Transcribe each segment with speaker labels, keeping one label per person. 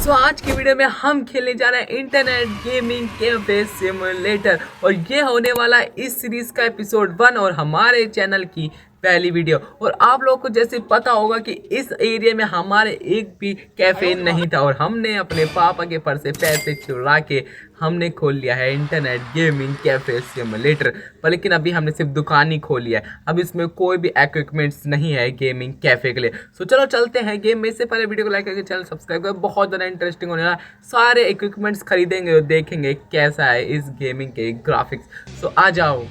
Speaker 1: आज की वीडियो में हम खेलने जा रहे हैं इंटरनेट गेमिंग कैफे सिमुलेटर और ये होने वाला है इस सीरीज का एपिसोड 1 और हमारे चैनल की पहली वीडियो। और आप लोगों को जैसे पता होगा कि इस एरिया में हमारे एक भी कैफे नहीं था और हमने अपने पापा के पर्स से पैसे चुरा के हमने खोल लिया है इंटरनेट गेमिंग कैफे सिमुलेटर। पर लेकिन अभी हमने सिर्फ दुकान ही खोली है, अब इसमें कोई भी इक्विपमेंट्स नहीं है गेमिंग कैफे के लिए। सो चलो चलते हैं गेम में। से पहले वीडियो को लाइक करके चैनल सब्सक्राइब करें, बहुत ज़्यादा इंटरेस्टिंग होने वाला है। सारे इक्विपमेंट्स खरीदेंगे और देखेंगे कैसा है इस गेमिंग के ग्राफिक्स। सो आ जाओ।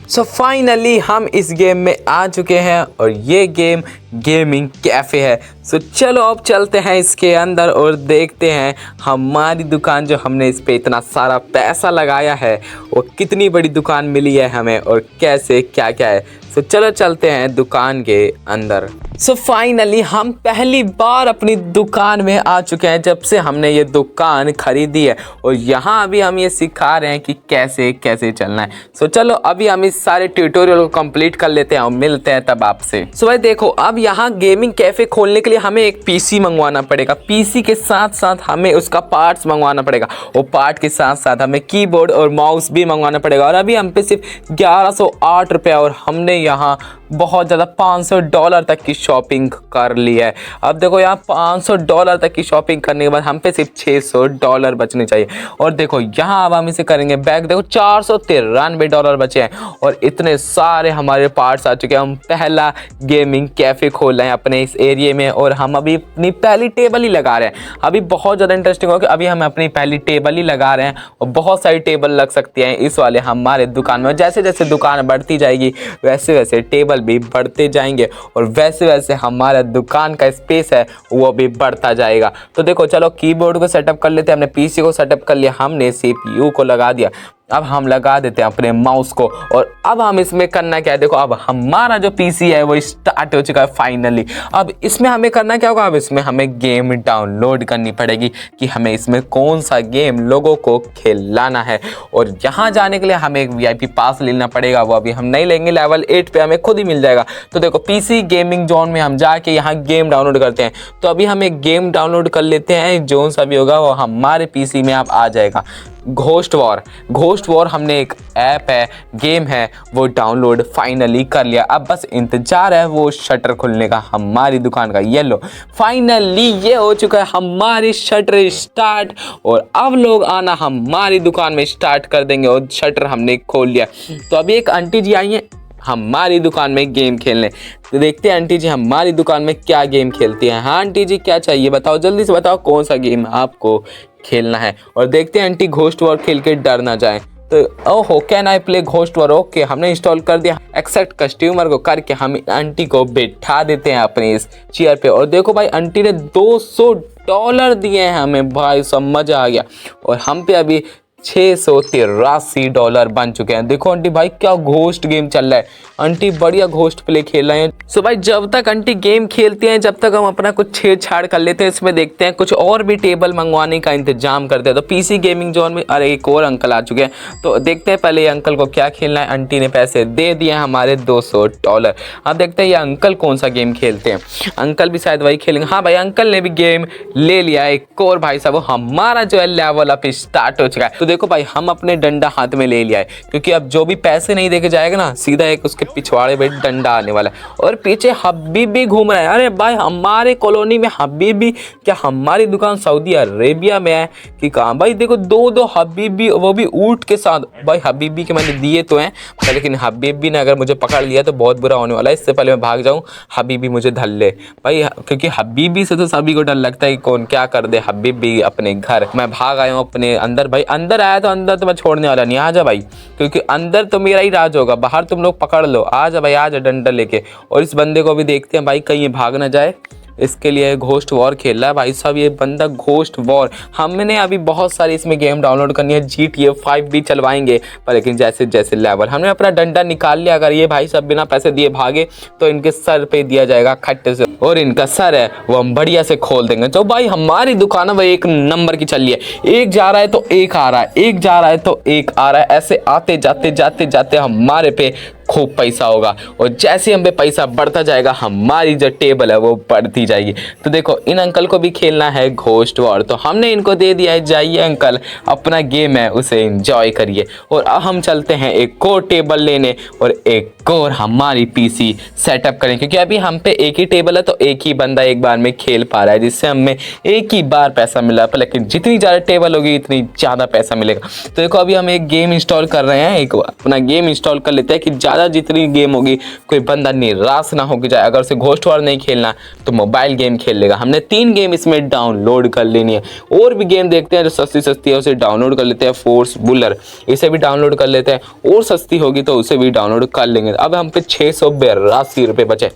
Speaker 2: सो फाइनली हम इस गेम में आ चुके हैं और ये गेम गेमिंग कैफ़े है। सो चलो अब चलते हैं इसके अंदर और देखते हैं हमारी दुकान जो हमने इस पे इतना सारा पैसा लगाया है वो कितनी बड़ी दुकान मिली है हमें और कैसे क्या क्या है। सो चलो चलते हैं दुकान के अंदर। सो फाइनली हम पहली बार अपनी दुकान में आ चुके हैं जब से हमने ये दुकान खरीदी है और यहाँ अभी हम ये सिखा रहे हैं कि कैसे कैसे चलना है। सो चलो अभी हम इस सारे ट्यूटोरियल को कंप्लीट कर लेते हैं और मिलते हैं तब आपसे। सो भाई देखो, अब यहाँ गेमिंग कैफे खोलने के लिए हमें एक पीसी मंगवाना पड़ेगा। पीसी के साथ साथ हमें उसका पार्ट्स मंगवाना पड़ेगा और पार्ट के साथ साथ हमें कीबोर्ड और माउस भी मंगवाना पड़ेगा। और अभी हम पे सिर्फ 1108 रुपये और हमने यहाँ बहुत ज़्यादा $500 तक की शॉपिंग कर ली है। अब देखो यहाँ $500 तक की शॉपिंग करने के बाद हम पे सिर्फ $600 बचने चाहिए। और देखो यहाँ अब हम इसे करेंगे बैक। देखो $493 बचे हैं और इतने सारे हमारे पार्ट्स आ चुके हैं। हम पहला गेमिंग कैफ़े खोल रहे हैं अपने इस एरिया में और हम अभी अपनी पहली टेबल ही लगा रहे हैं। अभी बहुत ज़्यादा इंटरेस्टिंग होगा कि अभी हम अपनी पहली टेबल ही लगा रहे हैं और बहुत सारी टेबल लग सकती हैं इस वाले हमारे दुकान में। जैसे जैसे दुकान बढ़ती जाएगी वैसे वैसे टेबल भी बढ़ते जाएंगे और वैसे वैसे हमारा दुकान का स्पेस है वो भी बढ़ता जाएगा। तो देखो चलो कीबोर्ड को सेटअप कर लेते हैं, हमने पीसी को सेटअप कर लिया, हमने सीपीयू को लगा दिया। अब हम लगा देते हैं अपने माउस को और अब हम इसमें करना क्या है। देखो अब हमारा जो पीसी है वो स्टार्ट हो चुका है फाइनली। अब इसमें हमें करना क्या होगा, अब इसमें हमें गेम डाउनलोड करनी पड़ेगी कि हमें इसमें कौन सा गेम लोगों को खिलाना है। और यहाँ जाने के लिए हमें एक वीआईपी पास लेना पड़ेगा, वो अभी हम नहीं लेंगे, लेवल 8 पे हमें खुद ही मिल जाएगा। तो देखो पीसी गेमिंग जोन में हम जाके यहाँ गेम डाउनलोड करते हैं। तो अभी हम एक गेम डाउनलोड कर लेते हैं, जो सा भी होगा वो हमारे पीसी में अब आ जाएगा। घोस्ट वॉर हमने एक ऐप है, गेम है, वो डाउनलोड फाइनली कर लिया। अब बस इंतजार है वो शटर खुलने का हमारी दुकान का। ये लो फाइनली ये हो चुका है हमारी शटर स्टार्ट और अब लोग आना हमारी दुकान में स्टार्ट कर देंगे और शटर हमने खोल लिया। तो अभी एक आंटी जी आई हैं हमारी दुकान में गेम खेलने। तो देखते हैं आंटी जी हमारी दुकान में क्या गेम खेलती हैं। हाँ आंटी जी क्या चाहिए बताओ, जल्दी से बताओ कौन सा गेम आपको खेलना है। और देखते हैं आंटी घोस्ट वॉर खेल के डर ना जाए। तो ओहो can I play ghost war, okay हमने इंस्टॉल कर दिया। एक्सेप्ट कस्टमर को करके हम आंटी को बिठा देते हैं अपने इस चेयर पे। और देखो भाई आंटी ने $200 दिए हैं हमें, भाई सब मजा आ गया। और हम पे अभी $683 बन चुके हैं। देखो आंटी भाई क्या घोस्ट गेम चल रहा है, आंटी बढ़िया घोस्ट प्ले खेल रहे हैं। सो भाई जब तक आंटी गेम खेलती हैं जब तक हम अपना कुछ छेड़छाड़ कर लेते हैं। इसमें देखते हैं कुछ और भी टेबल मंगवाने का इंतजाम करते हैं। तो पीसी गेमिंग जोन में अरे एक और अंकल आ चुके हैं, तो देखते हैं पहले ये अंकल को क्या खेलना है। आंटी ने पैसे दे दिए हमारे $200। अब देखते हैं ये अंकल कौन सा गेम खेलते हैं। अंकल भी शायद वही खेलेंगे। हाँ भाई अंकल ने भी गेम ले लिया एक और। भाई साहब हमारा जो है लेवल अप स्टार्ट हो चुका है। तो देखो भाई हम अपने डंडा हाथ में ले लिया है क्योंकि अब जो भी पैसे नहीं देके जाएगा ना सीधा एक उसके पिछवाड़े पे डंडा आने वाला है। और पीछे हबीबी घूम रहा है। अरे भाई हमारे कॉलोनी में हबीबी, क्या हमारी दुकान सऊदी अरेबिया में है कि कहाँ? भाई देखो दो हबीबी, वो भी ऊंट के साथ। भाई हबीबी के मैंने दिए तो हैं लेकिन हबीबी ने अगर मुझे पकड़ लिया तो बहुत बुरा होने वाला है। इससे पहले मैं भाग जाऊँ हबीबी मुझे धल ले भाई, क्योंकि हबीबी से तो सभी को डर लगता है कि कौन क्या कर दे हबीबी अपने घर। मैं भाग आया हूँ अपने अंदर। भाई अंदर आया तो अंदर तो मैं छोड़ने वाला नहीं, आ जा भाई, क्योंकि अंदर तो मेरा ही राज होगा, बाहर तुम लोग पकड़ लो। आ जा भाई आ जा डंडा लेके। और इस बंदे को भी देखते हैं भाई कहीं भाग ना जाए, इसके लिए घोस्ट वॉर खेल रहा है भाई साहब ये बंदा। घोस्ट वॉर हमने अभी बहुत सारी इसमें गेम डाउनलोड करनी है, GTA 5 भी चलवाएंगे। पर लेकिन जैसे जैसे लेवल हमने अपना डंडा निकाल लिया, अगर ये भाई साहब बिना पैसे दिए भागे तो इनके सर पे दिया जाएगा खट्टे से और इनका सर है वो हम बढ़िया से खोल देंगे। तो भाई हमारी दुकान है वो एक नंबर की चल रही है। एक जा रहा है तो एक आ रहा है, एक जा रहा है तो एक आ रहा है, ऐसे आते जाते जाते जाते हमारे पे खूब पैसा होगा, और जैसे हम पे पैसा बढ़ता जाएगा हमारी जो टेबल है वो बढ़ती जाएगी। तो देखो इन अंकल को भी खेलना है घोस्ट वॉर, तो हमने इनको दे दिया है, जाइए अंकल अपना गेम है उसे एंजॉय करिए। और अब हम चलते हैं एक और टेबल लेने और एक और हमारी पीसी सेटअप करें, क्योंकि अभी हम पे एक ही टेबल है तो एक ही बंदा एक बार में खेल पा रहा है, जिससे हमें एक ही बार पैसा मिला, लेकिन जितनी ज़्यादा टेबल होगी इतनी ज़्यादा पैसा मिलेगा। तो देखो अभी हम एक गेम इंस्टॉल कर रहे हैं, एक अपना गेम इंस्टॉल कर लेते हैं कि ज़्यादा जितनी गेम होगी कोई बंदा निराश ना होकर जाए। अगर उसे घोस्ट वॉर नहीं खेलना तो मोबाइल गेम खेल लेगा। हमने 3 गेम इसमें डाउनलोड कर लेनी है, और भी गेम देखते हैं जो सस्ती सस्ती है उसे डाउनलोड कर लेते हैं। फोर्स बुलर इसे भी डाउनलोड कर लेते हैं, और सस्ती होगी तो उसे भी डाउनलोड कर लेंगे। अब हम पे 682 रुपये बचे।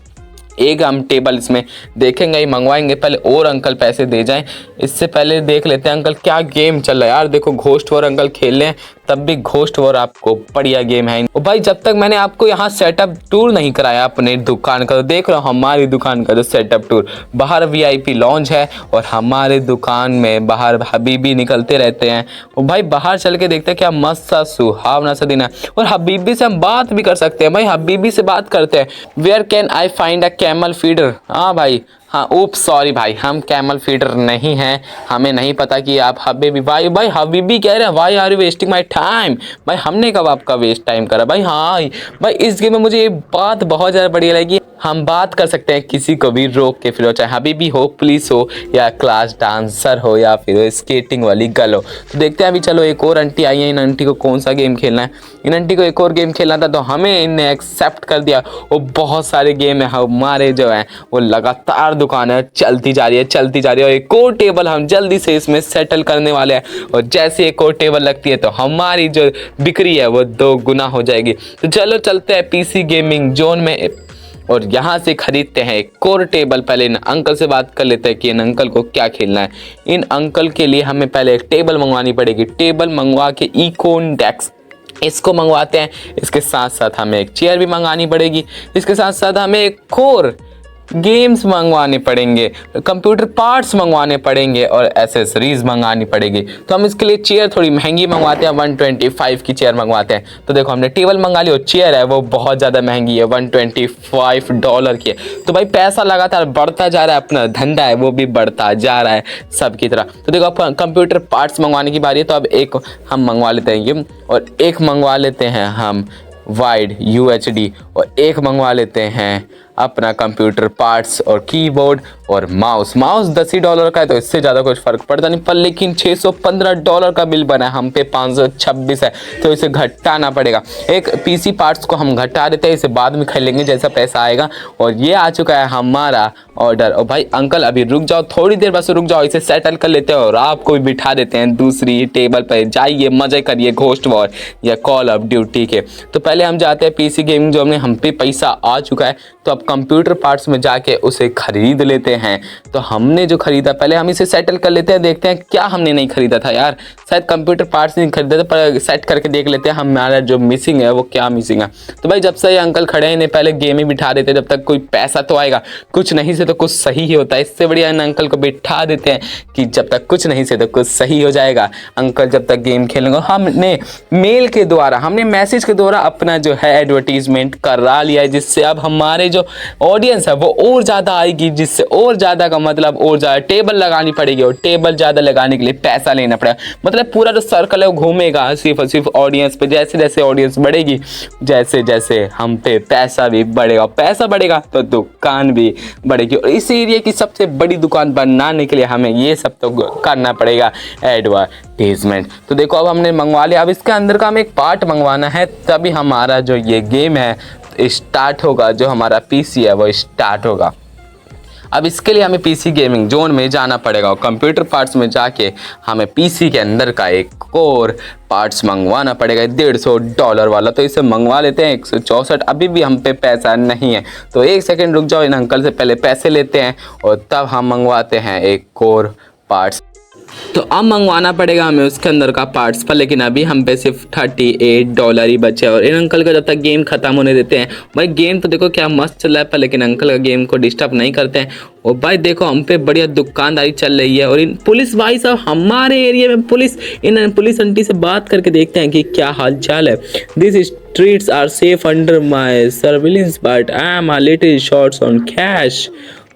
Speaker 2: एक हम टेबल इसमें देखेंगे ही मंगवाएंगे, पहले और अंकल पैसे दे जाएं। इससे पहले देख लेते हैं अंकल क्या गेम चल रहा है। यार देखो घोस्ट वॉर अंकल खेल लें, तब भी घोस्ट वॉर आपको बढ़िया गेम है। और भाई जब तक मैंने आपको यहाँ सेटअप टूर नहीं कराया अपने दुकान का, तो देख रहा हूँ हमारी दुकान का जो सेटअप टूर, बाहर VIP लॉन्च है और हमारे दुकान में बाहर हबीबी निकलते रहते हैं। और भाई बाहर चल के देखते हैं क्या मस्त सा सुहावना सा दिन है, और हबीबी से हम बात भी कर सकते हैं। भाई हबीबी से बात करते हैं, where can I find a camel feeder. हाँ भाई, हाँ ऊप सॉरी भाई, हम कैमल फीडर नहीं हैं, हमें नहीं पता कि आप हबीबी। भाई हबीबी कह रहे हैं why are you wasting my time. भाई हमने कब आपका वेस्ट टाइम करा भाई। हाँ भाई इस गेम में मुझे ये बात बहुत ज़्यादा बढ़िया लगी, हम बात कर सकते हैं किसी को भी रोक के, फिर चाहे हबीबी हो, पुलिस हो, या क्लास डांसर हो, या फिर स्केटिंग वाली गर्ल हो। तो देखते हैं अभी, चलो एक और आंटी आई है, इन आंटी को कौन सा गेम खेलना है। इन आंटी को एक और गेम खेलना था तो हमें इनने एक्सेप्ट कर दिया। और बहुत सारे गेम है हमारे जो हैं वो लगातार दुकान है चलती जा रही है। और एक और टेबल हम जल्दी से इसमें सेटल करने वाले हैं, और जैसे एक और टेबल लगती है तो हमारी जो बिक्री है वो 2 गुना हो जाएगी। तो चलो चलते हैं PC गेमिंग जोन में और यहाँ से खरीदते हैं एक कोर टेबल। पहले इन अंकल से बात कर लेते हैं कि इन अंकल को क्या खेलना है। इन अंकल के लिए हमें पहले एक टेबल मंगवानी पड़ेगी। टेबल मंगवा के इकोन डेस्क इसको मंगवाते हैं। इसके साथ साथ हमें एक चेयर भी मंगानी पड़ेगी। इसके साथ साथ हमें एक कोर गेम्स मंगवाने पड़ेंगे, कंप्यूटर पार्ट्स मंगवाने पड़ेंगे, और एसेसरीज मंगानी पड़ेगी। तो हम इसके लिए चेयर थोड़ी महंगी मंगवाते हैं, 125 की चेयर मंगवाते हैं। तो देखो हमने टेबल मंगा ली और चेयर है वो बहुत ज़्यादा महंगी है, $125 की है। तो भाई पैसा लगातार बढ़ता जा रहा है, अपना धंधा है वो भी बढ़ता जा रहा है सबकी तरह। तो देखो अब कंप्यूटर पार्ट्स मंगवाने की बारी है, तो अब एक हम मंगवा लेते हैं ये, और एक मंगवा लेते हैं हम वाइड UHD, और एक मंगवा लेते हैं अपना कंप्यूटर पार्ट्स और कीबोर्ड और माउस $10 का है, तो इससे ज़्यादा कुछ फ़र्क पड़ता नहीं। पर लेकिन $615 का बिल बना है, हम पे 526 है, तो इसे घटाना पड़ेगा। एक PC पार्ट्स को हम घटा देते हैं, इसे बाद में खेलेंगे जैसा पैसा आएगा। और ये आ चुका है हमारा ऑर्डर। और भाई अंकल अभी रुक जाओ, थोड़ी देर बस रुक जाओ, इसे सेटल कर लेते हैं और आपको भी बिठा देते हैं दूसरी टेबल पर। जाइए मज़े करिए घोस्ट वॉर या कॉल ऑफ ड्यूटी के। तो पहले हम जाते हैं PC गेमिंग जो हमने हम पे पैसा आ चुका है, तो अब कंप्यूटर पार्ट्स में जाके उसे खरीद लेते हैं। तो हमने जो खरीदा पहले हम इसे सेटल कर लेते हैं, देखते हैं क्या हमने नहीं खरीदा था। यार शायद कंप्यूटर पार्ट्स नहीं खरीदे थे, पर सेट करके देख लेते हैं हमारा जो मिसिंग है वो क्या मिसिंग है। तो भाई जब से ये अंकल खड़े हैं इन्हें पहले गेम ही बिठा देते हैं, जब तक कोई पैसा तो आएगा, कुछ नहीं से तो कुछ सही ही होता है। इससे बढ़िया इन अंकल को बिठा देते हैं कि जब तक कुछ नहीं से तो कुछ सही हो जाएगा। अंकल जब तक गेम खेलेंगे, हमने मेल के द्वारा, हमने मैसेज के द्वारा अपना जो है एडवर्टीजमेंट करा लिया है, जिससे अब हमारे जो ऑडियंस है वो और ज़्यादा आएगी, जिससे और ज़्यादा का मतलब और ज़्यादा टेबल लगानी पड़ेगी, और टेबल ज़्यादा लगाने के लिए पैसा लेना पड़ेगा। मतलब पूरा जो सर्कल है वो घूमेगा सिर्फ और सिर्फ ऑडियंस पे। जैसे जैसे ऑडियंस बढ़ेगी, जैसे जैसे हम पे पैसा भी बढ़ेगा, पैसा बढ़ेगा तो दुकान भी बढ़ेगी। और इस एरिया की सबसे बड़ी दुकान बनाने के लिए हमें ये सब तो करना पड़ेगा, एडवर्टीजमेंट। तो देखो अब हमने मंगवा लिया, अब इसके अंदर का हमें एक पार्ट मंगवाना है, तभी हमारा जो ये गेम है स्टार्ट होगा, जो हमारा PC है वो स्टार्ट होगा। अब इसके लिए हमें PC गेमिंग जोन में जाना पड़ेगा, और कंप्यूटर पार्ट्स में जाके हमें PC के अंदर का एक कोर पार्ट्स मंगवाना पड़ेगा, $150 वाला। तो इसे मंगवा लेते हैं 164। अभी भी हम पे पैसा नहीं है, तो 1 सेकंड रुक जाओ, इन अंकल से पहले पैसे लेते हैं और तब हम मंगवाते हैं एक कोर पार्ट्स। तो अब मंगवाना पड़ेगा हमें उसके अंदर का पार्ट्स पर, लेकिन अभी हम पे सिर्फ $38 ही बचे और इन अंकल का जब तक गेम खत्म होने देते हैं। भाई गेम तो देखो क्या मस्त चल रहा है पर, लेकिन अंकल का गेम को डिस्टर्ब नहीं करते हैं। और भाई देखो हम पे बढ़िया दुकानदारी चल रही है और इन पुलिस भाई साहब हमारे एरिया में इन पुलिस आंटी से बात करके देखते हैं कि क्या हाल चाल है। This streets are safe under my surveillance but I am a little shorts on cash.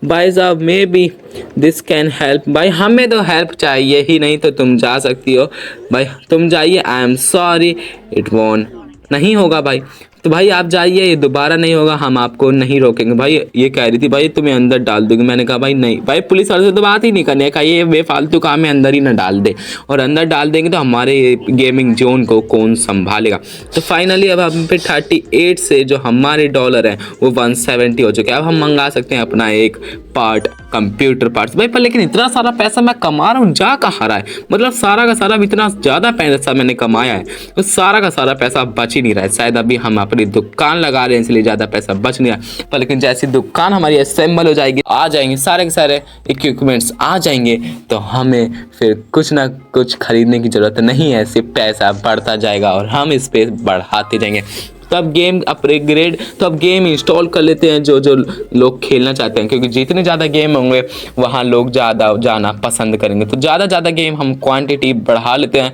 Speaker 2: भाई साहब maybe this can help. भाई हमें तो हेल्प चाहिए ही नहीं तो तुम जा सकती हो भाई, तुम जाइए। I am sorry it won't, नहीं होगा भाई। तो भाई आप जाइए, ये दोबारा नहीं होगा, हम आपको नहीं रोकेंगे। भाई ये कह रही थी भाई तुम्हें अंदर डाल दूंगी, मैंने कहा भाई नहीं। भाई पुलिस वाले से तो बात ही नहीं करनी है, कहा ये बेफालतू काम है, अंदर ही ना डाल दे, और अंदर डाल देंगे तो हमारे गेमिंग जोन को कौन संभालेगा। तो फाइनली अब हम पे 38 से जो हमारे डॉलर हैं वो 170 हो चुके हैं। अब हम मंगा सकते हैं अपना एक पार्ट, कंप्यूटर पार्ट्स। भाई पर लेकिन इतना सारा पैसा मैं कमा रहा हूँ, जा कहाँ रहा है? मतलब सारा का सारा इतना ज़्यादा पैसा मैंने कमाया है तो सारा का सारा पैसा बच ही नहीं रहा है। शायद अभी हम अपनी दुकान लगा रहे हैं इसलिए ज़्यादा पैसा बच नहीं रहा, पर लेकिन जैसी दुकान हमारी असेंबल हो जाएगी, आ जाएंगे सारे के सारे इक्विपमेंट्स आ जाएंगे, तो हमें फिर कुछ ना कुछ खरीदने की ज़रूरत नहीं है, सिर्फ पैसा बढ़ता जाएगा और हम इस पे बढ़ाते जाएंगे। तो अब गेम अपग्रेड, तो अब गेम इंस्टॉल कर लेते हैं जो जो लोग खेलना चाहते हैं, क्योंकि जितने ज़्यादा गेम होंगे वहाँ लोग ज़्यादा जाना पसंद करेंगे। तो ज़्यादा गेम हम क्वांटिटी बढ़ा लेते हैं,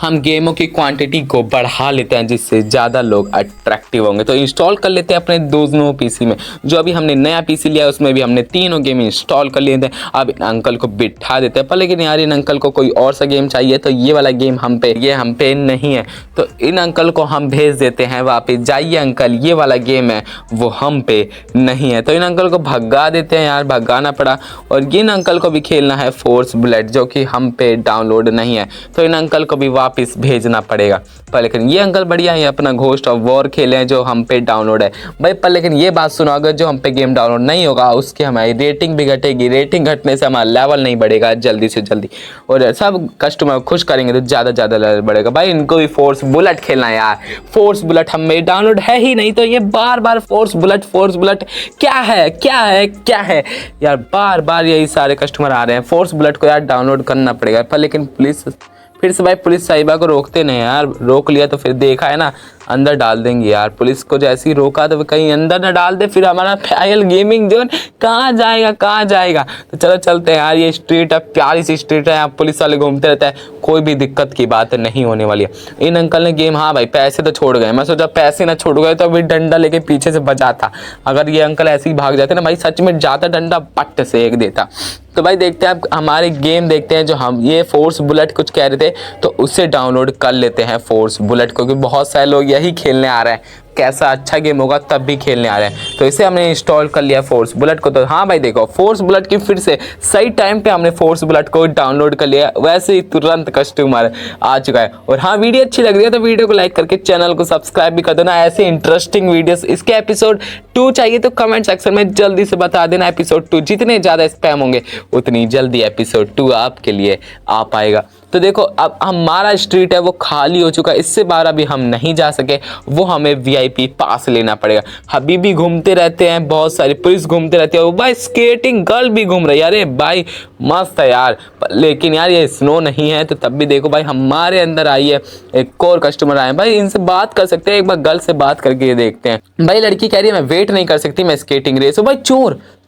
Speaker 2: हम गेमों की क्वांटिटी को बढ़ा लेते हैं जिससे ज़्यादा लोग अट्रैक्टिव होंगे। तो इंस्टॉल कर लेते हैं अपने दोनों पीसी में। जो अभी हमने नया पीसी लिया है उसमें भी हमने तीनों गेम इंस्टॉल कर लिए थे। अब इन अंकल को बिठा देते हैं, पर लेकिन यार इन अंकल को कोई और सा गेम चाहिए, तो ये वाला गेम हम पे नहीं है, तो इन अंकल को हम भेज देते हैं वापस, जाइए अंकल ये वाला गेम है वो हम पे नहीं है। तो इन अंकल को भगा देते हैं, यार भगाना पड़ा। और इन अंकल को भी खेलना है फोर्स बुलेट जो कि हम पे डाउनलोड नहीं है, तो इन अंकल को भी वापस भेजना पड़ेगा। पर लेकिन ये अंकल बढ़िया है, अपना घोस्ट ऑफ वॉर खेले हैं जो हम पे डाउनलोड है भाई। पर लेकिन ये बात सुनो, अगर जो हम पे गेम डाउनलोड नहीं होगा उसकी हमारी रेटिंग भी घटेगी, रेटिंग घटने से हमारा लेवल नहीं बढ़ेगा जल्दी से जल्दी, और सब कस्टमर खुश करेंगे तो ज़्यादा लेवल बढ़ेगा। भाई इनको भी फोर्स बुलेट खेलना है यार, फोर्स बुलेट हम में डाउनलोड है ही नहीं, तो ये बार फोर्स बुलेट क्या है यार, बार यही सारे कस्टमर आ रहे हैं। फोर्स बुलेट को यार डाउनलोड करना पड़ेगा। पर लेकिन पुलिस फिर से भाई पुलिस साहिबा को रोकते नहीं यार, रोक लिया तो फिर देखा है ना अंदर डाल देंगे यार। पुलिस को जैसे ही रोका तो कहीं अंदर ना डाल दे, फिर हमारा फाइल गेमिंग जोन कहाँ जाएगा। तो चलो चलते हैं यार, ये स्ट्रीट है, प्यारी सी स्ट्रीट है, यहाँ पुलिस वाले घूमते रहते हैं, कोई भी दिक्कत की बात नहीं होने वाली है। इन अंकल ने गेम, हाँ भाई पैसे तो छोड़ गए, मैं सोचा पैसे ना छोड़ गए तो अभी डंडा लेके पीछे से बजा था। अगर ये अंकल ऐसे ही भाग जाते ना भाई, सच में जाता डंडा पट्ट से एक देता। तो भाई देखते हैं अब हमारे गेम देखते हैं, जो हम ये फोर्स बुलेट कुछ कह रहे थे तो उससे डाउनलोड कर लेते हैं फोर्स बुलेट को, क्योंकि बहुत सारे लोग यही खेलने आ रहे हैं, कैसा अच्छा गेम होगा तब भी खेलने आ रहे हैं। तो इसे हमने इंस्टॉल कर लिया फोर्स बुलेट को। तो हाँ भाई देखो फोर्स बुलेट की फिर से सही टाइम पे हमने फोर्स बुलेट को डाउनलोड कर लिया, वैसे ही तुरंत कस्टमर आ चुका है। और हाँ वीडियो अच्छी लग रही है तो वीडियो को लाइक करके चैनल को सब्सक्राइब भी कर देना। ऐसे इंटरेस्टिंग वीडियोस, इसके एपिसोड 2 चाहिए तो कमेंट सेक्शन में जल्दी से बता देना। एपिसोड 2 जितने ज़्यादा स्पैम होंगे उतनी जल्दी एपिसोड 2 आपके लिए आ पाएगा। तो देखो अब हमारा स्ट्रीट है वो खाली हो चुका है, इससे बाहर अभी हम नहीं जा सके, वो हमें VIP पास लेना पड़ेगा। हबीबी घूमते रहते हैं, बहुत सारी पुलिस घूमते रहते हैं, भाई स्केटिंग गर्ल भी घूम रही है, अरे भाई मस्त है यार। लेकिन यार ये स्नो नहीं है तो तब भी देखो भाई हमारे अंदर आई है एक और कस्टमर आए, भाई इनसे बात कर सकते हैं, एक बार गर्ल से बात करके देखते हैं। भाई लड़की कह रही है मैं वेट नहीं कर सकती, मैं स्केटिंग रेस। भाई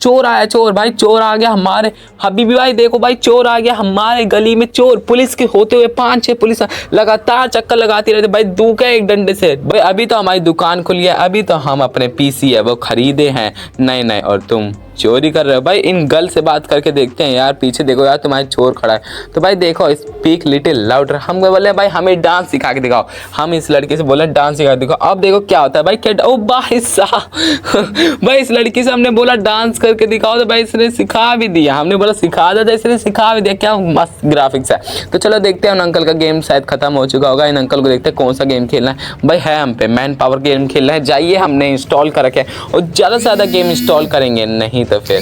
Speaker 2: चोर आया, भाई चोर आ गया हमारे हबीबी, भाई देखो भाई चोर आ गया हमारे गली में, चोर पुलिस के होते हुए 5-6 पुलिस लगातार चक्कर लगाती रहती भाई, दूका एक डंडे से। भाई अभी तो हमारी दुकान खुली है, अभी तो हम अपने PC है वो खरीदे हैं नए और तुम चोरी कर रहे हो। भाई इन गर्ल से बात करके देखते हैं यार, पीछे देखो यार तुम्हारे चोर खड़ा है। तो भाई देखो स्पीक लिटिल लाउडर, हम बोले भाई हमें डांस सिखा के दिखाओ, हम इस लड़की से बोले डांस सिखा के दिखाओ। अब देखो क्या होता है भाई, क्या ओ भाई साहब भाई इस लड़की से हमने बोला डांस करके दिखाओ तो भाई इसने सिखा भी दिया, हमने बोला सिखा दो तो इसने सिखा भी दिया, क्या मस्त ग्राफिक्स है। तो चलो देखते हैं, उन अंकल का गेम शायद खत्म हो चुका होगा, इन अंकल को देखते हैं कौन सा गेम खेलना है। भाई है हम पे मैन पावर गेम खेलना है, जाइए हमने इंस्टॉल कर रखे और ज़्यादा से ज़्यादा गेम इंस्टॉल करेंगे, नहीं तो फिर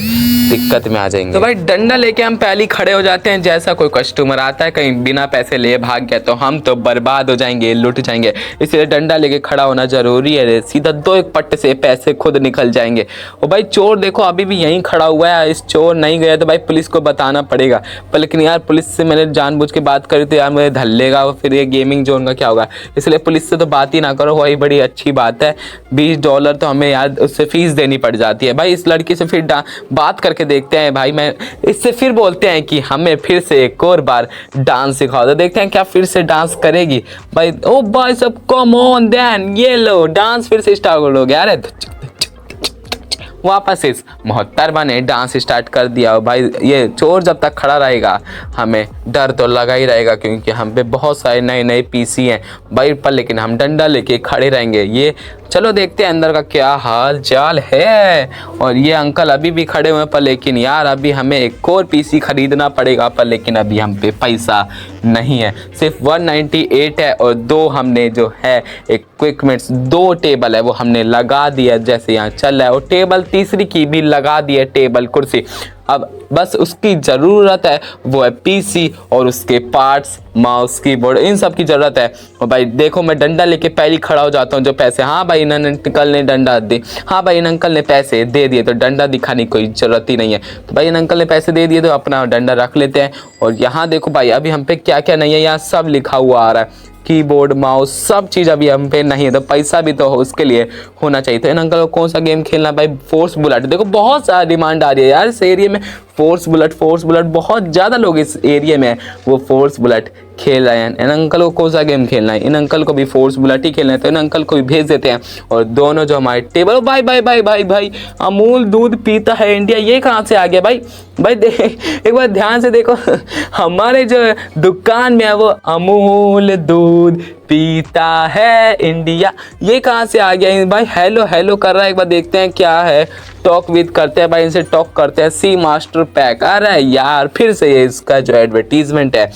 Speaker 2: दिक्कत में आ जाएंगे। तो भाई डंडा लेके हम पहले खड़े हो जाते हैं, जैसा कोई कस्टमर आता है कहीं बिना पैसे लिए भाग गया तो हम तो बर्बाद हो जाएंगे, लुट जाएंगे, इसलिए डंडा लेके खड़ा होना जरूरी है, सीधा दो एक पट्टे से पैसे खुद निकल जाएंगे। और भाई चोर देखो अभी भी यहीं खड़ा हुआ है, इस चोर नहीं गया तो भाई पुलिस को बताना पड़ेगा। पर लेकिन यार पुलिस से मैंने जानबूझ के बात करी तो यार मुझे धल्लेगा, फिर ये गेमिंग जोन का क्या होगा, इसलिए पुलिस से तो बात ही ना करो, वही बड़ी अच्छी बात है। $20 तो हमें यार उससे फीस देनी पड़ जाती है। भाई इस लड़की से फिर बात करके देखते हैं, भाई मैं इससे फिर बोलते हैं कि हमें फिर से एक और बार डांस सिखाओ, तो देखते हैं क्या फिर से डांस करेगी। भाई ओ भाई सब कम ऑन देन, ये लो डांस फिर से स्टार्ट करोगे यार। वापस इस मोहतरमा ने डांस स्टार्ट कर दिया। भाई ये चोर जब तक खड़ा रहेगा हमें डर तो लगा ही रहेगा, क्योंकि हम पे बहुत सारे नए नए पीसी हैं भाई, पर लेकिन हम डंडा लेके खड़े रहेंगे। ये चलो देखते हैं अंदर का क्या हाल चाल है। और ये अंकल अभी भी खड़े हुए हैं, पर लेकिन यार अभी हमें एक और पीसी खरीदना पड़ेगा, पर लेकिन अभी हम पे पैसा नहीं है, सिर्फ 198 है। और दो हमने जो है इक्विपमेंट्स, 2 टेबल है वो हमने लगा दिया, जैसे यहाँ चल रहा है, और टेबल तीसरी की भी लगा दी है, टेबल कुर्सी। अब बस उसकी ज़रूरत है वो है पीसी और उसके पार्ट्स, माउस कीबोर्ड, इन सब की ज़रूरत है। और भाई देखो मैं डंडा लेके पहले खड़ा हो जाता हूँ, जो पैसे, हाँ भाई इन अंकल ने डंडा दे, हाँ भाई इन अंकल ने पैसे दे दिए, तो डंडा दिखाने की कोई ज़रूरत ही नहीं है। तो भाई इन अंकल ने पैसे दे दिए तो अपना डंडा रख लेते हैं। और यहाँ देखो भाई अभी हम पे क्या क्या नहीं है, यहाँ सब लिखा हुआ आ रहा है, कीबोर्ड माउस सब चीज़ अभी हम पे नहीं है, तो पैसा भी तो उसके लिए होना चाहिए। तो इन अंकल को कौन सा गेम खेलना, भाई फोर्स बुलेट, देखो बहुत सारा डिमांड आ रही है यार इस एरिया में, फोर्स बुलेट बहुत ज़्यादा लोग इस एरिया में वो फोर्स बुलेट खेल रहे हैं। इन अंकल को कौन सा गेम खेलना है, इन अंकल को भी फोर्स बुलेट ही खेलना है, तो इन अंकल को भी भेज देते हैं। और दोनों जो हमारे टेबल, भाई भाई भाई भाई भाई अमूल दूध पीता है इंडिया, ये कहाँ से आ गया भाई? भाई एक बार ध्यान से देखो हमारे जो दुकान में है वो अमूल दूध पीता है इंडिया, ये कहाँ से आ गया भाई? हेलो हेलो कर रहा है, एक बार देखते हैं क्या है। टॉक विद करते हैं भाई, इनसे टॉक करते हैं। सी मास्टर पैक आ रहा है यार, फिर से ये इसका जो एडवर्टीजमेंट है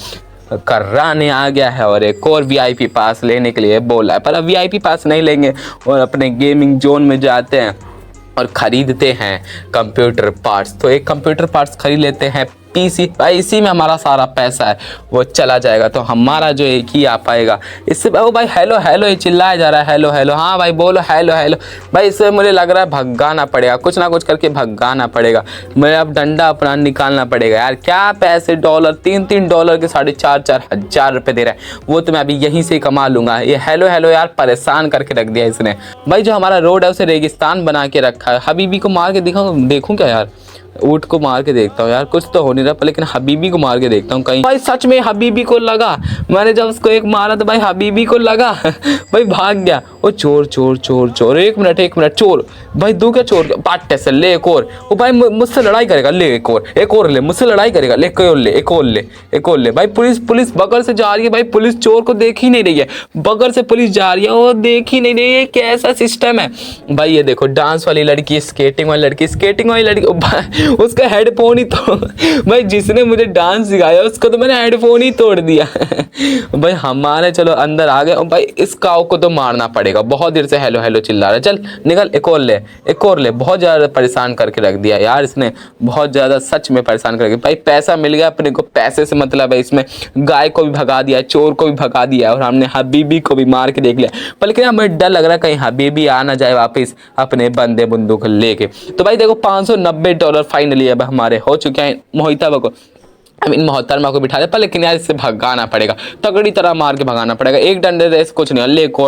Speaker 2: कराने आ गया है, और एक और वीआईपी पास लेने के लिए बोला है, पर अब वीआईपी पास नहीं लेंगे और अपने गेमिंग जोन में जाते हैं और ख़रीदते हैं कंप्यूटर पार्ट्स। तो एक कंप्यूटर पार्ट्स खरीद लेते हैं पीसी, भाई इसी में हमारा सारा पैसा है वो चला जाएगा, तो हमारा जो एक ही आ पाएगा इससे। ओ भाई हेलो हेलो ये चिल्लाया जा रहा है, हेलो हेलो, हाँ भाई बोलो हेलो हेलो। भाई इससे मुझे लग रहा है भगाना पड़ेगा, कुछ ना कुछ करके भगाना पड़ेगा, मुझे अब डंडा अपना निकालना पड़ेगा यार। क्या पैसे डॉलर, $3 के 4.5 हज़ार रुपये दे रहा है, वो तो मैं अभी यहीं से कमा लूँगा। ये हेलो हेलो यार परेशान करके रख दिया इसने। भाई जो हमारा रोड है उसे रेगिस्तान बना के रखा है। हबीबी को मार के देखूँ क्या यार, ऊँट को मार के देखता हूँ यार, कुछ तो हो नहीं रहा, पर लेकिन हबीबी को मार के देखता हूँ कहीं। भाई सच में हबीबी को लगा, मैंने जब उसको एक मारा तो भाई हबीबी को लगा भाई भाग गया। ओ चोर चोर चोर चोर, एक मिनट चोर, भाई दू क्या चोर, पाटे से ले एक और। ओ भाई मुझसे लड़ाई करेगा, ले एक और ले, मुझसे लड़ाई करेगा, ले एक और ले। भाई पुलिस बगल से जा रही है, भाई पुलिस चोर को देख ही नहीं रही है, बगल से पुलिस जा रही है वो देख ही नहीं रही है, कैसा सिस्टम है भाई। ये देखो डांस वाली लड़की, स्केटिंग वाली लड़की, उसका हेडफोन ही तो भाई जिसने मुझे डांस सिखाया उसको तो मैंने हेडफोन ही तोड़ दिया भाई हमारे चलो अंदर आ गए। भाई इस काऊ को तो मारना पड़ेगा, बहुत देर से हेलो हेलो चिल्ला रहा है, चल निकल, एक और ले। बहुत ज़्यादा परेशान करके रख दिया यार इसने, बहुत ज़्यादा सच में परेशान करके। भाई पैसा मिल गया अपने को, पैसे से मतलब है। इसमें गाय को भी भगा दिया, चोर को भी भगा दिया, और हमने हबीबी को भी मार के देख लिया। पर लेकिन हमें डर लग रहा है कहीं हबीबी आ ना जाए वापस अपने बंदे बंदूक लेके। तो भाई देखो $590 फाइनली अब हमारे हो चुके हैं। मोहितबा को, इन मोहतरमा को बिठा दे, पर लेकिन यार इससे भगाना पड़ेगा, तगड़ी तरह मार के भगाना पड़ेगा। एक डंडे से कुछ नहीं, ले एक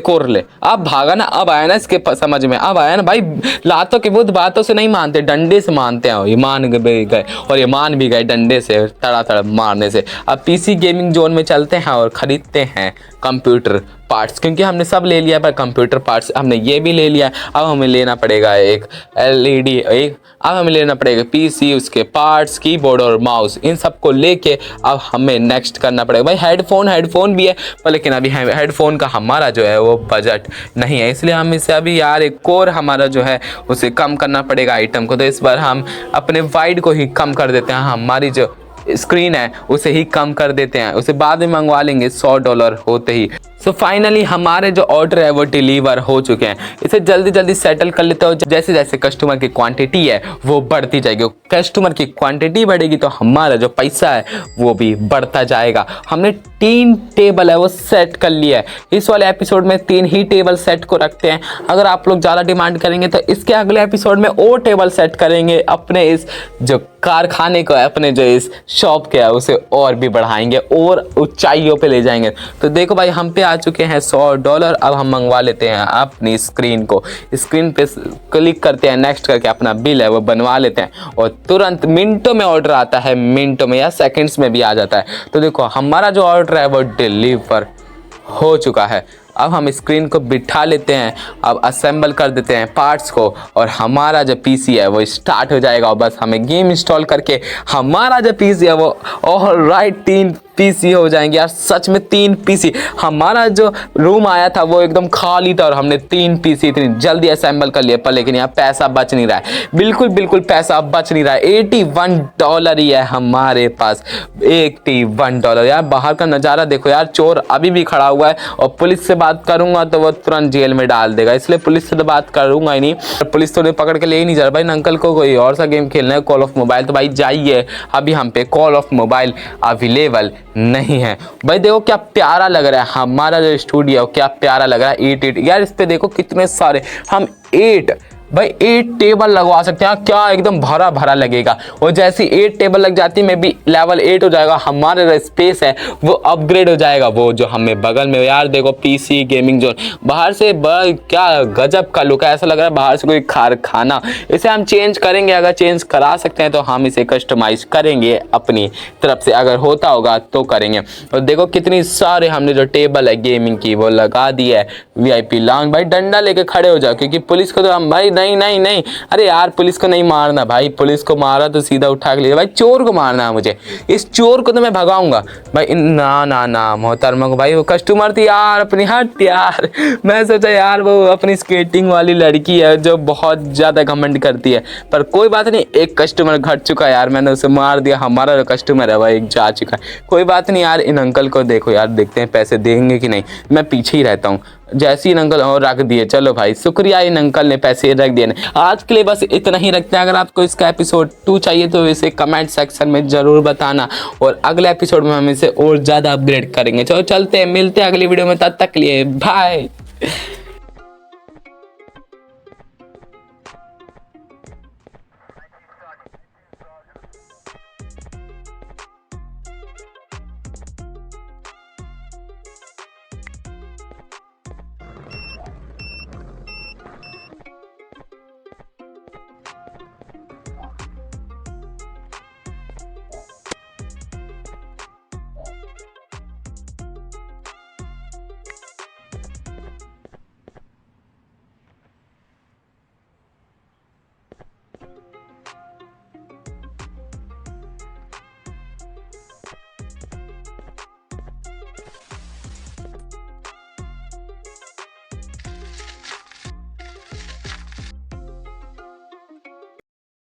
Speaker 2: और ले। अब भागा ना, अब आया ना इसके समझ में, अब आया ना भाई। लातों के बुद्ध बातों से नहीं मानते, डंडे से मानते हैं। ये मान गए और ये मान भी गए डंडे से तड़ा मारने से। अब पीसी गेमिंग जोन में चलते हैं और ख़रीदते हैं कंप्यूटर पार्ट्स, क्योंकि हमने सब ले लिया, पर कंप्यूटर पार्ट्स हमने ये भी ले लिया। अब हमें लेना पड़ेगा एक LED, अब हमें लेना पड़ेगा पीसी, उसके पार्ट्स, कीबोर्ड और माउस, इन सब को लेके अब हमें नेक्स्ट करना पड़ेगा। भाई हेडफोन भी है, पर लेकिन अभी हेडफोन का हमारा जो है वो बजट नहीं है, इसलिए हम इसे अभी यार एक और हमारा जो है उसे कम करना पड़ेगा आइटम को। तो इस बार हम अपने वाइड को ही कम कर देते हैं, हमारी जो स्क्रीन है उसे ही कम कर देते हैं, उसे बाद में मंगवा लेंगे $100 होते ही। सो फाइनली हमारे जो ऑर्डर है वो डिलीवर हो चुके हैं। इसे जल्दी जल्दी सेटल कर लेते हो। जैसे जैसे कस्टमर की क्वांटिटी है वो बढ़ती जाएगी, कस्टमर की क्वांटिटी बढ़ेगी तो हमारा जो पैसा है वो भी बढ़ता जाएगा। हमने 3 टेबल है वो सेट कर लिया है। इस वाले एपिसोड में 3 ही टेबल सेट को रखते हैं। अगर आप लोग ज़्यादा डिमांड करेंगे तो इसके अगले एपिसोड में और टेबल सेट करेंगे। अपने इस जो कारखाने को है, अपने जो इस शॉप के है उसे और भी बढ़ाएंगे और ऊंचाइयों पे ले जाएंगे। तो देखो भाई हम पे आ चुके हैं $100। अब हम मंगवा लेते हैं अपनी स्क्रीन को। स्क्रीन पे क्लिक करते हैं, नेक्स्ट करके अपना बिल है वो बनवा लेते हैं और तुरंत मिनटों में ऑर्डर आता है, मिनटों में या सेकंड्स में भी आ जाता है। तो देखो हमारा जो ऑर्डर है वो डिलीवर हो चुका है। अब हम स्क्रीन को बिठा लेते हैं, अब असेंबल कर देते हैं पार्ट्स को और हमारा जो पीसी है वो स्टार्ट हो जाएगा। और बस हमें गेम इंस्टॉल करके हमारा जो पीसी है वो ऑलराइट 3 पीसी हो जाएंगे। यार सच में 3 पीसी। हमारा जो रूम आया था वो एकदम खाली था और हमने 3 पीसी इतनी जल्दी असेंबल कर लिए। पर लेकिन यहाँ पैसा बच नहीं रहा है, बिल्कुल पैसा बच नहीं रहा है। $81 ही है हमारे पास, $81। यार बाहर का नज़ारा देखो यार, चोर अभी भी खड़ा हुआ है और पुलिस से बात करूंगा तो वो तुरंत जेल में डाल देगा, इसलिए पुलिस से तो बात करूंगा ही नहीं। पुलिस तो पकड़ के ले ही नहीं जा रहा। भाई अंकल को कोई और सा गेम खेलना है, कॉल ऑफ मोबाइल, तो भाई जाइए, अभी हम पे कॉल ऑफ मोबाइल अवेलेबल नहीं है। भाई देखो क्या प्यारा लग रहा है हमारा जो स्टूडियो, क्या प्यारा लग रहा है। 8 यार इस पे देखो कितने सारे, हम 8 टेबल लगवा सकते हैं। क्या एकदम भरा भरा लगेगा। और जैसे 8 टेबल लग जाती है, में भी लेवल 8 हो जाएगा। हमारा जो स्पेस है वो अपग्रेड हो जाएगा। वो जो हमें बगल में यार देखो पीसी गेमिंग जोन, बाहर से क्या गजब का लुक है, ऐसा लग रहा है बाहर से कोई कारखाना। इसे हम चेंज करेंगे, अगर चेंज करा सकते हैं तो हम इसे कस्टमाइज करेंगे अपनी तरफ से, अगर होता होगा तो करेंगे। और देखो कितनी सारे हमने जो टेबल है गेमिंग की वो लगा दी है। VIP lounge. भाई डंडा लेके खड़े हो जाओ, क्योंकि पुलिस को तो हम भाई नहीं, अरे यार पुलिस को नहीं मारना भाई, पुलिस को मारा तो सीधा उठा के ले भाई, चोर को मारना है मुझे, इस चोर को तो मैं भगाऊंगा भाई। ना मोहतरमा को भाई, वो कस्टमर थी यार अपनी, हट यार। मैं सोचा यार वो अपनी स्केटिंग वाली लड़की है जो बहुत ज़्यादा घमंड करती है, पर कोई बात नहीं, एक कस्टमर घट चुका यार, मैंने उसे मार दिया। हमारा जो कस्टमर है भाई एक जा चुका है, कोई बात नहीं यार। इन अंकल को देखो यार, देखते हैं पैसे देंगे कि नहीं, मैं पीछे ही रहता हूँ। जैसे इन अंकल और रख दिए, चलो भाई शुक्रिया, इन अंकल ने पैसे रख दिए। आज के लिए बस इतना ही रखते हैं। अगर आपको इसका एपिसोड 2 चाहिए तो इसे कमेंट सेक्शन में ज़रूर बताना और अगले एपिसोड में हम इसे और ज़्यादा अपग्रेड करेंगे। चलो चलते हैं, मिलते हैं अगली वीडियो में, तब तक के लिए बाय।